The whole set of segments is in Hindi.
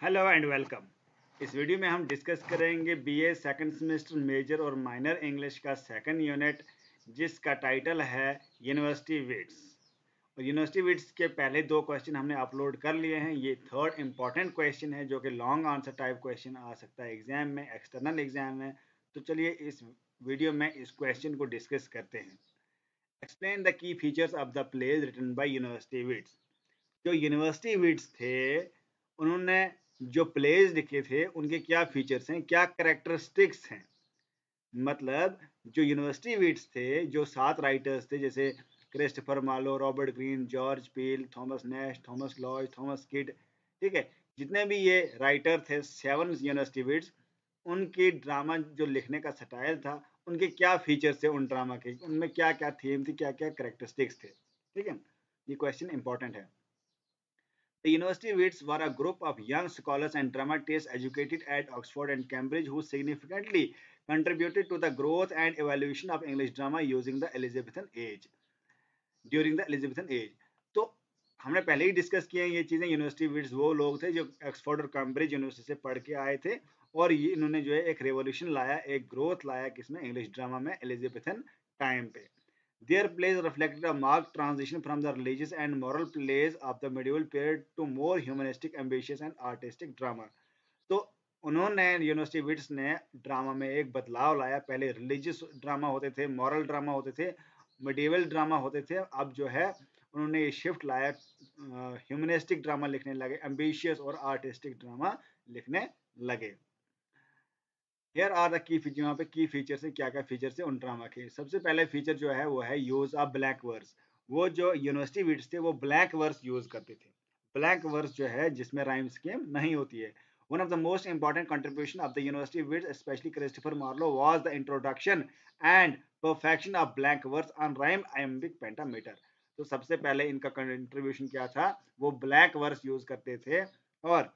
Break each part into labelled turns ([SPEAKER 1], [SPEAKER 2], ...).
[SPEAKER 1] Hello and welcome. इस वीडियो में हम डिस्कस करेंगे बीए सेकंड सेमेस्टर मेजर और माइनर इंग्लिश का सेकंड यूनिट, जिसका टाइटल है यूनिवर्सिटी विट्स। और यूनिवर्सिटी विट्स के पहले दो क्वेश्चन हमने अपलोड कर लिए हैं। ये थर्ड इंपॉर्टेंट क्वेश्चन है जो कि लॉन्ग आंसर टाइप क्वेश्चन आ सकता है एग्जाम में, एक्सटर्नल एग्जाम में। तो चलिए इस वीडियो में इस क्वेश्चन को डिस्कस करते हैं। Explain the key features of the plays written by university wits. जो यूनिवर्सिटी विट्स थे, उन्होंने जो प्लेज लिखे थे उनके क्या फीचर्स हैं, क्या कैरेक्टरिस्टिक्स हैं। मतलब जो यूनिवर्सिटी विट्स थे, जो 7 राइटर्स थे, जैसे Christopher Marlowe, Robert Greene, George Peele, Thomas Nashe, Thomas Lloyd, Thomas Kyd, ठीक है, जितने भी ये राइटर थे 7 यूनिवर्सिटी विट्स, उनकी ड्रामा जो लिखने का स्टाइल था, उनके क्या फीचर्स थे, उन ड्रामा के उनमें क्या क्या थीम थी, क्या क्या कैरेक्टरिस्टिक्स थे। ठीक है, ये क्वेश्चन इंपॉर्टेंट है। The University Wits were a group of young scholars and dramatists educated at Oxford and Cambridge who significantly contributed to the growth and evolution of English drama using the Elizabethan age. During the Elizabethan age. तो हमने पहले ही डिस्कस किए हैं ये चीज़ें। यूनिवर्सिटी विट्स वो लोग थे जो ऑक्सफोर्ड और कैम्ब्रिज यूनिवर्सिटी से पढ़ के आए थे, और ये इन्होंने जो है एक रेवोल्यूशन लाया, एक ग्रोथ लाया किसमें, इंग्लिश ड्रामा में, एलिजाबेथन टाइम पे। Their plays reflected a marked transition from the religious and moral plays of the medieval period to more humanistic, ambitious and artistic drama. तो उन्होंने यूनिवर्सिटी विट्स ने ड्रामा में एक बदलाव लाया। पहले रिलीजियस ड्रामा होते थे, मॉरल ड्रामा होते थे, मिडिवल ड्रामा होते थे। अब जो है उन्होंने ये शिफ्ट लाया, ह्यूमनिस्टिक ड्रामा लिखने लगे, एम्बिशियस और आर्टिस्टिक ड्रामा लिखने लगे। Here are the key feature. यहाँ पे की फीचर्स है, क्या क्या फीचर्स है उन ड्रामा के। सबसे पहले फीचर जो है वो है यूज ऑफ ब्लैक वर्स। वो जो यूनिवर्सिटी विट्स थे वो ब्लैक वर्स यूज करते थे। ब्लैक वर्स जो है जिसमें राइम स्कीम नहीं होती है। One of the most important contribution of the university wits especially Christopher Marlowe was the introduction and perfection of black verse on rhyme iambic pentameter. तो सबसे पहले इनका कंट्रीब्यूशन क्या था, वो ब्लैक वर्स यूज करते थे। और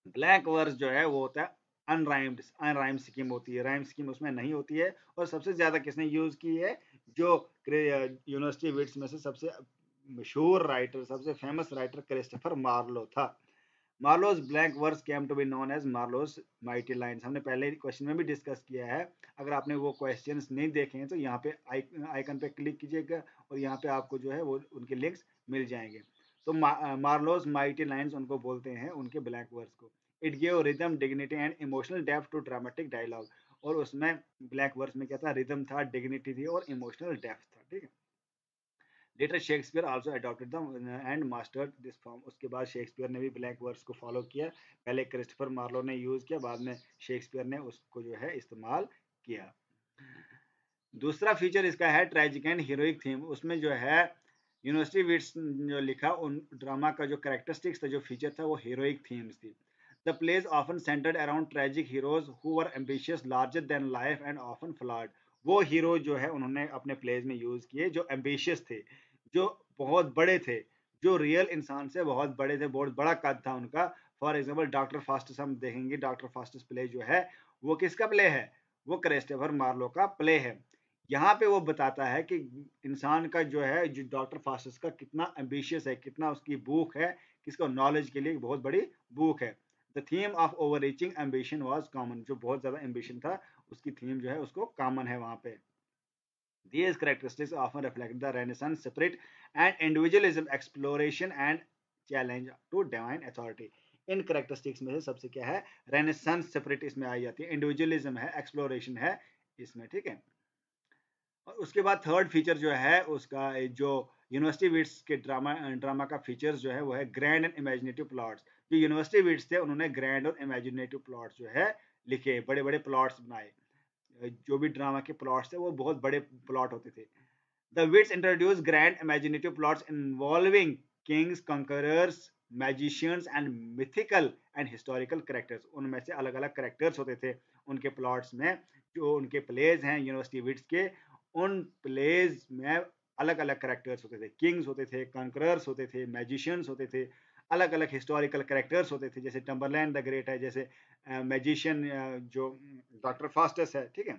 [SPEAKER 1] ब्लैक वर्स जो है वो होता है अनराइम्ड, अनराइम स्कीम होती है, राइम स्कीम उसमें नहीं होती है। और सबसे ज्यादा किसने यूज की है, जो यूनिवर्सिटी विट्स में से सबसे मशहूर राइटर, सबसे फेमस राइटर क्रिस्टोफर मार्लो था। Marlowe's blank verse came to be known as Marlowe's mighty lines. हमने पहले क्वेश्चन में भी डिस्कस किया है। अगर आपने वो क्वेश्चंस नहीं देखे हैं तो यहाँ पे आइकन पे क्लिक कीजिएगा और यहाँ पे आपको जो है वो उनके लिंक्स मिल जाएंगे। तो मार्लोस माइटी लाइन्स उनको बोलते हैं, उनके ब्लैंक वर्स को। It give rhythm, dignity and emotional depth to dramatic dialogue. और उसमें ब्लैक वर्स में क्या था, रिदम था, डिग्निटी थी और इमोशनल डेप्थ था। ठीक है। Later Shakespeare also adopted the and mastered this form. उसके बाद शेक्सपियर ने भी ब्लैक वर्स को फॉलो किया। पहले क्रिस्टोफर मार्लो ने यूज किया, बाद में शेक्सपियर ने उसको जो है इस्तेमाल किया। दूसरा फीचर इसका है ट्रेजिक एंड हीरोइक थीम। उसमें जो है यूनिवर्सिटी विट्स जो लिखा, उन ड्रामा का जो कैरेक्टरिस्टिक्स था, जो फीचर था, वो हीरोइक थीम्स थी। The plays often centered around tragic heroes who were ambitious, larger than life and often flawed. वो हीरो जो है उन्होंने अपने प्लेज में यूज किए जो एम्बिशियस थे, जो बहुत बड़े थे, जो रियल इंसान से बहुत बड़े थे, बहुत बड़ा कद था उनका। फॉर एग्जाम्पल डॉक्टर फास्टस हम देखेंगे। डॉक्टर फास्टस प्ले जो है वो किसका प्ले है, वो क्रिस्टोफर मार्लो का प्ले है। यहाँ पे वो बताता है कि इंसान का जो है, जो डॉक्टर फास्टस का कितना एम्बिशियस है, कितना उसकी भूख है, किसको नॉलेज के लिए बहुत बड़ी भूख है। The theme of over reaching ambition was common. जो बहुत ज्यादा एम्बिशन था, उसकी थीम जो है उसको कॉमन है वहां पे। These characteristics often reflect the Renaissance spirit and individualism, exploration and challenge to divine authority. In characteristics में से सबसे क्या है, रेनेसांस स्पिरिट इसमें आई जाती है, इंडिविजुअलिज्म है, एक्सप्लोरेशन है इसमें। ठीक है। और उसके बाद थर्ड फीचर जो है उसका, जो यूनिवर्सिटी विट्स के ड्रामा का फीचर्स जो है वो है ग्रैंड एंड इमेजिनेटिव प्लॉट्स। जो यूनिवर्सिटी विट्स थे उन्होंने ग्रैंड और इमेजिनेटिव प्लॉट्स जो है लिखे, बड़े बड़े प्लॉट्स बनाए। जो भी ड्रामा के प्लॉट्स थे वो बहुत बड़े प्लॉट होते थे। The wits introduce grand imaginative plots involving kings, conquerors, magicians and mythical and historical characters. उनमें से अलग अलग कैरेक्टर्स होते थे उनके प्लॉट्स में। जो उनके प्लेज हैं यूनिवर्सिटी विट्स के, उन प्लेज में अलग अलग कैरेक्टर्स होते थे। किंग्स होते थे, कंकरर्स होते थे, मैजिशियंस होते थे, अलग अलग हिस्टोरिकल कैरेक्टर्स होते थे, जैसे टम्बरलैंड द ग्रेट है, जैसे मैजिशियन जो डॉक्टर फास्टस है। ठीक है।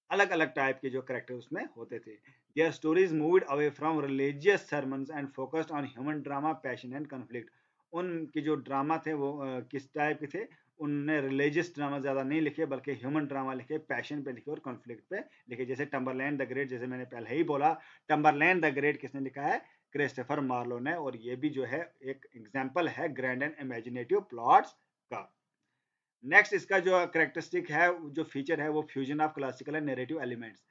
[SPEAKER 1] अलग अलग टाइप के जो कैरेक्टर उसमें होते थे। Their stories moved away from religious sermons and focused on human drama, passion and conflict. उनके जो ड्रामा थे वो किस टाइप के थे, उनने रिलीजियस ड्रामा ज़्यादा नहीं लिखे बल्कि ह्यूमन ड्रामा लिखे, पैशन पे लिखे और कॉन्फ्लिक्ट पे लिखे। जैसे टम्बरलैंड द ग्रेट, जैसे मैंने पहले ही बोला, टम्बरलैंड द ग्रेट किसने लिखा है? क्रिस्टोफर मार्लो ने, और ये भी जो है एक एग्जाम्पल है ग्रैंड एंड इमेजिनेटिव प्लॉट्स का। नेक्स्ट इसका जो करेक्टरिस्टिक है, जो फीचर है, वो fusion of classical and narrative elements.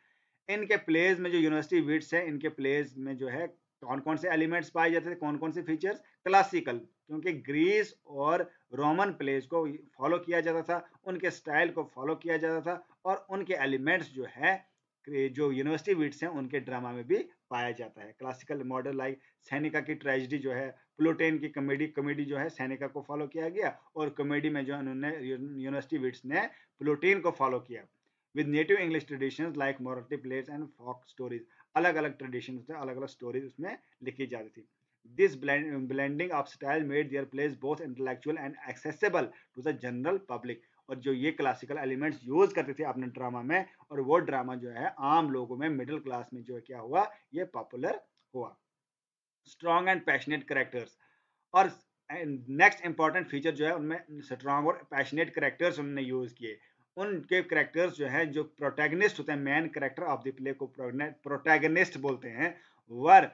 [SPEAKER 1] इनके प्लेज में जो यूनिवर्सिटी विट्स है, इनके प्लेज में जो है कौन कौन से एलिमेंट्स पाए जाते थे, कौन कौन से फीचर्स? क्लासिकल, क्योंकि ग्रीस और रोमन प्लेज को फॉलो किया जाता था, उनके स्टाइल को फॉलो किया जाता था, और उनके एलिमेंट्स जो है जो यूनिवर्सिटी विट्स हैं उनके ड्रामा में भी पाया जाता है। क्लासिकल मॉडल लाइक सैनिका की ट्रेजेडी जो है, प्लूटेन की कॉमेडी जो है सैनिका को फॉलो किया गया, और कॉमेडी में जो उन्होंने यूनिवर्सिटी विट्स ने प्लूटेन को फॉलो किया। with native English traditions like morality plays and folk stories, अलग अलग ट्रेडिशंस थे, अलग अलग स्टोरीज उसमें लिखी जाती थी। This blending of style made their plays both intellectual and accessible to the general public। और जो ये क्लासिकल एलिमेंट्स यूज करते थे अपने ड्रामा में, और वो ड्रामा जो है आम लोगों में, मिडिल क्लास में जो है क्या हुआ, ये पॉपुलर हुआ। स्ट्रॉन्ग एंड पैशनेट करेक्टर्स, और नेक्स्ट इंपॉर्टेंट फीचर जो है उनमें स्ट्रॉन्ग और पैशनेट करेक्टर्स उन्होंने यूज किए। उनके करेक्टर्स जो है, जो प्रोटैगनिस्ट होते हैं, main character of the play को प्रोटैगनिस्ट बोलते हैं, were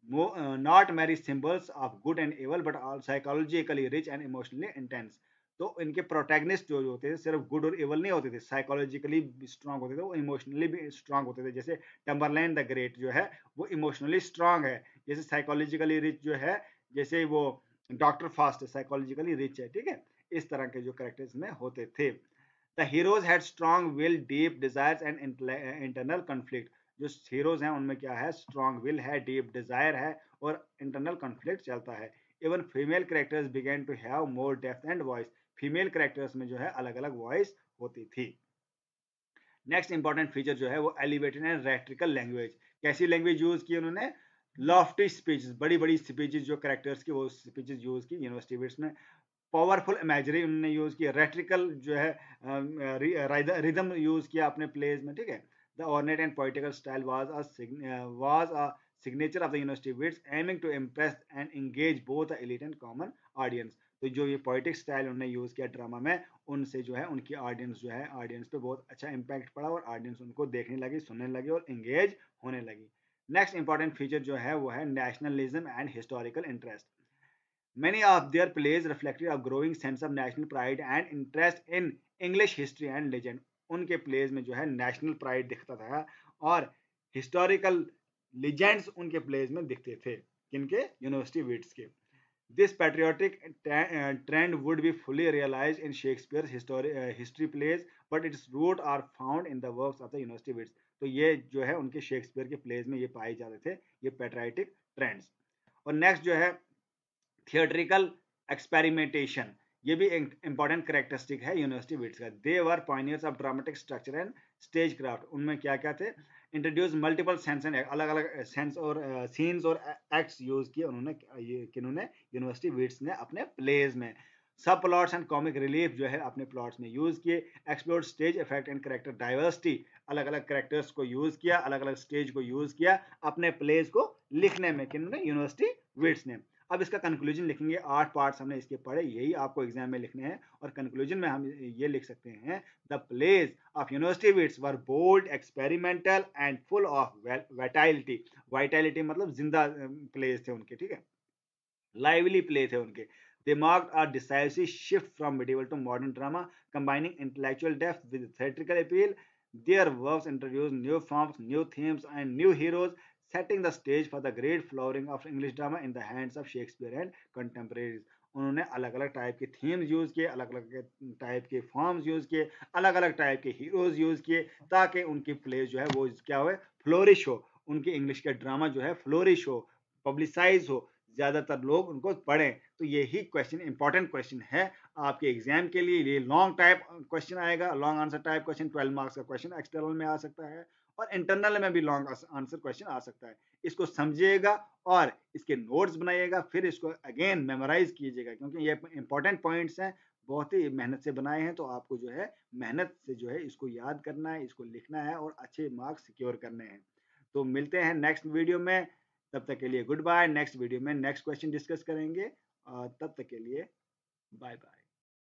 [SPEAKER 1] not merely symbols of good and evil but all psychologically rich and emotionally intense. तो इनके प्रोटैगनिस्ट जो होते थे सिर्फ गुड और एवल नहीं होते थे, साइकोलॉजिकली स्ट्रांग होते थे, वो इमोशनली भी स्ट्रांग होते थे। जैसे टम्बरलैंड द ग्रेट जो है वो इमोशनली स्ट्रांग है, जैसे साइकोलॉजिकली रिच जो है, जैसे वो डॉक्टर फास्ट साइकोलॉजिकली रिच है, ठीक है। इस तरह के जो करेक्टर्स में होते थे। The heroes had strong will, deep desires and internal conflict. जो हीरोज हैं उनमें क्या है, स्ट्रॉन्ग विल है, डीप डिजायर है, और इंटरनल कॉन्फ्लिक्ट चलता है। Even female characters begin to have more depth and voice. Female characters में जो है अलग अलग वॉइस होती थी। नेक्स्ट इंपॉर्टेंट फीचर जो है वो एलिवेटेड एंड रैट्रिकल लैंग्वेज। कैसी लैंग्वेज यूज की उन्होंने? लॉफ्टी स्पीचेस, बड़ी बड़ी स्पीचेस जो करेक्टर्स की, वो स्पीचेस यूज की यूनिवर्सिटी विट्स में। पावरफुल इमेजरी उन्होंने यूज किया, रेट्रिकल जो है रिदम यूज किया अपने प्लेज में, ठीक है। The ornate and poetical style was a signature of the university wits, aiming to impress and engage both the elite and common audience. तो जो ये पोइटिक स्टाइल उन्होंने यूज किया ड्रामा में, उनसे जो है उनकी ऑडियंस जो है, ऑडियंस पे बहुत अच्छा इम्पैक्ट पड़ा, और ऑडियंस उनको देखने लगी, सुनने लगी और एंगेज होने लगी। नेक्स्ट इंपॉर्टेंट फीचर जो है वो है nationalism and historical interest. Many of their plays reflected a growing sense of national pride and interest in English history and legend। उनके प्लेज में जो है नेशनल प्राइड दिखता था, और हिस्टोरिकल लेजेंड्स उनके प्लेज में दिखते थे। किनके? यूनिवर्सिटी विट्स के। This patriotic trend would be fully realized in Shakespeare's history plays, but its roots are found in the works of the university wits। तो ये जो है उनके शेक्सपियर के प्लेज में ये पाए जाते थे, ये पेट्राइटिक ट्रेंड्स। और नेक्स्ट जो है थिएट्रिकल एक्सपेरिमेंटेशन, ये भी एक इंपॉर्टेंट करेक्टरिस्टिक है यूनिवर्सिटी विट्स का। They were pioneers of dramatic structure and stagecraft. उनमें क्या क्या थे? इंट्रोड्यूस मल्टीपल सेंस एंड अलग अलग सेंस और सीन्स और एक्ट्स यूज किए उन्होंने, ये किन्होंने? यूनिवर्सिटी विट्स ने अपने प्लेज में। सब प्लॉट्स एंड कॉमिक रिलीफ जो है अपने प्लॉट्स में यूज किए। Explore stage effect and character diversity, अलग अलग करेक्टर्स को यूज किया, अलग अलग स्टेज को यूज किया अपने प्लेज को लिखने में, किन्होंने? यूनिवर्सिटी विट्स ने। अब इसका कंक्लूजन लिखेंगे, 8 पार्ट्स हमने इसके पढ़े, यही आपको एग्जाम में लिखने हैं, और कंक्लूजन में हम ये लिख सकते हैं, the plays of university wits were bold, experimental and full of vitality. Vitality मतलब जिंदा प्लेज थे उनके, ठीक है, लाइवली प्ले थे उनके। They marked a decisive shift from medieval to modern drama, combining intellectual depth with theatrical appeal. Their works introduced new forms, new themes, and new heroes, setting the stage for the great flowering of English drama in the hands of Shakespeare and contemporaries। उन्होंने अलग अलग टाइप के थीम्स यूज किए, अलग अलग टाइप के फॉर्म्स यूज किए, अलग अलग टाइप के हीरोज यूज किए, ताकि उनकी प्लेज जो है वो क्या हो, फ्लोरिश हो, उनकी इंग्लिश का ड्रामा जो है फ्लोरिश हो, पब्लिसाइज हो, ज्यादातर लोग उनको पढ़ें। तो यही क्वेश्चन इंपॉर्टेंट क्वेश्चन है आपके एग्जाम के लिए। ये लॉन्ग टाइप क्वेश्चन आएगा, long answer type question, 12 marks का क्वेश्चन एक्सटर्नल में आ सकता है, और इंटरनल में भी लॉन्ग आंसर क्वेश्चन आ सकता है। इसको समझिएगा और इसके नोट्स बनाइएगा, फिर इसको अगेन मेमोराइज कीजिएगा, क्योंकि ये इंपॉर्टेंट पॉइंट्स हैं, बहुत ही मेहनत से बनाए हैं। तो आपको जो है मेहनत से जो है इसको याद करना है, इसको लिखना है, और अच्छे मार्क्स सिक्योर करने हैं। तो मिलते हैं नेक्स्ट वीडियो में, तब तक के लिए गुड बाय। नेक्स्ट वीडियो में नेक्स्ट क्वेश्चन डिस्कस करेंगे। तब तक के लिए बाय बाय।